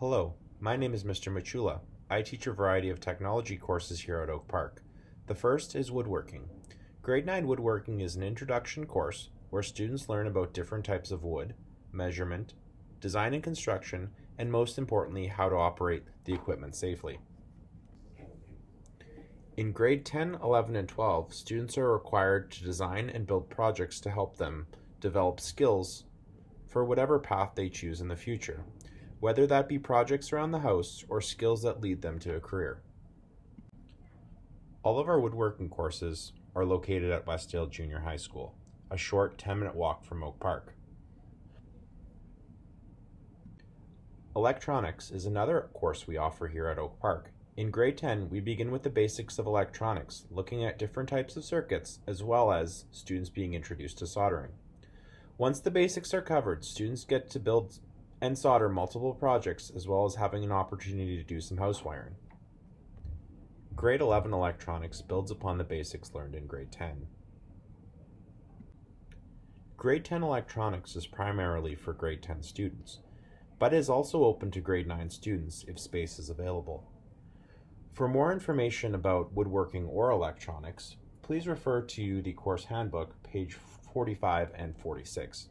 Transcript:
Hello, my name is Mr. Machula. I teach a variety of technology courses here at Oak Park. The first is woodworking. Grade 9 woodworking is an introduction course where students learn about different types of wood, measurement, design and construction, and most importantly, how to operate the equipment safely. In grade 10, 11, and 12, students are required to design and build projects to help them develop skills for whatever path they choose in the future, whether that be projects around the house or skills that lead them to a career. All of our woodworking courses are located at Westdale Junior High School, a short 10-minute walk from Oak Park. Electronics is another course we offer here at Oak Park. In grade 10, we begin with the basics of electronics, looking at different types of circuits, as well as students being introduced to soldering. Once the basics are covered, students get to build and solder multiple projects, as well as having an opportunity to do some house wiring. Grade 11 electronics builds upon the basics learned in grade 10. Grade 10 electronics is primarily for grade 10 students, but is also open to grade 9 students if space is available. For more information about woodworking or electronics, please refer to the course handbook, page 45 and 46.